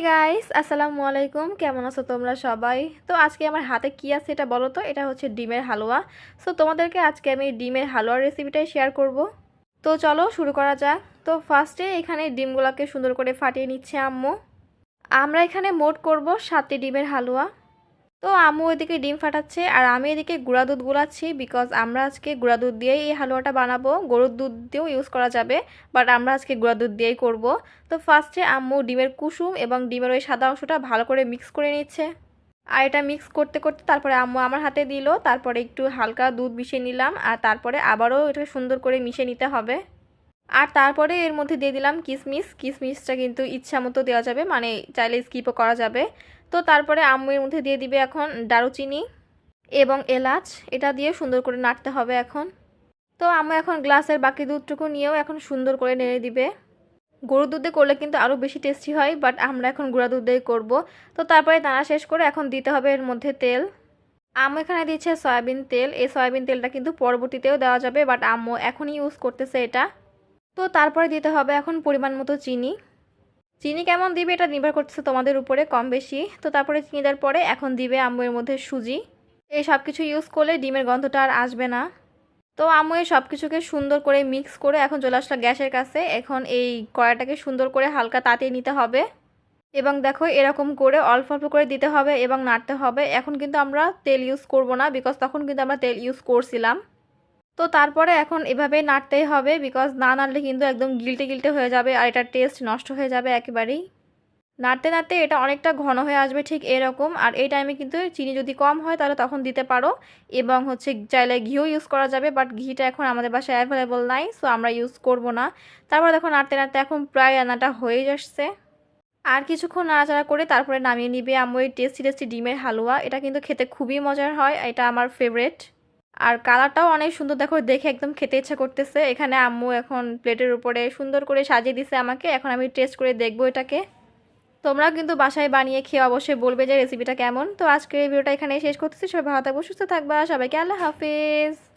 Guys, আসসালামু আলাইকুম। কেমন আছো তোমরা সবাই? তো আজকে আমার হাতে কি আছে এটা বলো তো। এটা হচ্ছে ডিমের হালুয়া। সো তোমাদেরকে আজকে আমি ডিমের হালুয়ার রেসিপিটাই শেয়ার করব। তো চলো শুরু করা যাক। তো ফার্স্টে এখানে ডিমগুলোকে সুন্দর করে ফাটিয়ে নিচ্ছে আম্মু। আমরা এখানে মোট করব 7টি ডিমের হালুয়া। তো আম্মু এদিকে ডিম ফাটাচ্ছে আর আমি এদিকে গুঁড়া দুধ গুলাচ্ছি, বিকজ আমরা আজকে গুঁড়া দুধ দিয়েই এই হালুয়াটা বানাবো। গরুর দুধ দিয়েও ইউজ করা যাবে, বাট আমরা আজকে গুঁড়া দুধ দিয়েই করব। তো ফার্স্টে আম্মু ডিমের কুসুম এবং ডিমের ওই সাদা অংশটা ভালো করে মিক্স করে নিচ্ছে। আর এটা মিক্স করতে করতে তারপরে আম্মু আমার হাতে দিল, তারপরে একটু হালকা দুধ মিশিয়ে নিলাম আর তারপরে আবারও এটা সুন্দর করে মিশিয়ে নিতে হবে। আর তারপরে এর মধ্যে দিয়ে দিলাম কিশমিশ। কিশমিশটা কিন্তু ইচ্ছা মতো দেওয়া যাবে, মানে চাইলে স্কিপও করা যাবে। তো তারপরে আম্মু এর মধ্যে দিয়ে দিবে এখন দারুচিনি এবং এলাচ। এটা দিয়ে সুন্দর করে নাড়তে হবে এখন। তো আম্মু এখন গ্লাসের বাকি দুধটুকু নিয়েও এখন সুন্দর করে নেড়ে দিবে। গরুর দুধে করলে কিন্তু আরও বেশি টেস্টি হয়, বাট আমরা এখন গুঁড়া দুধ দিয়ে করবো। তো তারপরে নাড়া শেষ করে এখন দিতে হবে এর মধ্যে তেল। আম্মু এখানে দিচ্ছে সয়াবিন তেল। এই সয়াবিন তেলটা কিন্তু পরবর্তীতেও দেওয়া যাবে, বাট আম্মু এখনই ইউজ করতেছে এটা। তো তারপরে দিতে হবে এখন পরিমাণ মতো চিনি। চিনি কেমন দিবে এটা নির্ভর করতেছে তোমাদের উপরে, কম বেশি। তো তারপরে চিনি দেওয়ার পরে এখন দিবে আম্মু এর মধ্যে সুজি। এই সব কিছু ইউজ করলে ডিমের গন্ধটা আর আসবে না। তো আম্মু এই সব কিছুকে সুন্দর করে মিক্স করে এখন চলে আসলো গ্যাসের কাছে। এখন এই কড়াইটাকে সুন্দর করে হালকা তাতিয়ে নিতে হবে এবং দেখো এরকম করে অল্প অল্প করে দিতে হবে এবং নাড়তে হবে। এখন কিন্তু আমরা তেল ইউজ করব না, বিকজ তখন কিন্তু আমরা তেল ইউজ করছিলাম। তো তারপরে এখন এভাবেই নাড়তেই হবে, বিকজ না নাড়লে কিন্তু একদম গিলটে গিলটে হয়ে যাবে আর এটার টেস্ট নষ্ট হয়ে যাবে একেবারেই। নাড়তে নাড়তে এটা অনেকটা ঘন হয়ে আসবে ঠিক এরকম। আর এই টাইমে কিন্তু চিনি যদি কম হয় তাহলে তখন দিতে পারো, এবং হচ্ছে চাইলে ঘিও ইউজ করা যাবে, বাট ঘিটা এখন আমাদের বাসায় অ্যাভেলেবল নাই, সো আমরা ইউজ করব না। তারপর দেখো নাড়তে নাড়তে এখন প্রায় রান্নাটা হয়ে আসছে। আর কিছুক্ষণ নাড়াচাড়া করে তারপরে নামিয়ে নিবে আম্মু এই টেস্টি টেস্টি ডিমের হালুয়া। এটা কিন্তু খেতে খুবই মজার হয়, এটা আমার ফেভারিট। আর কালারটাও অনেক সুন্দর, দেখো দেখে একদম খেতে ইচ্ছা করতেছে। এখানে আম্মু এখন প্লেটের উপরে সুন্দর করে সাজিয়ে দিছে আমাকে। এখন আমি টেস্ট করে দেখবো এটাকে। তোমরাও কিন্তু বাসায় বানিয়ে খেয়ে অবশ্যই বলবে যে রেসিপিটা কেমন। তো আজকের এই ভিডিওটা এখানেই শেষ করতেছি। সবাই ভালো থাকবো, সুস্থ থাকবা। সবাইকে আল্লাহ হাফেজ।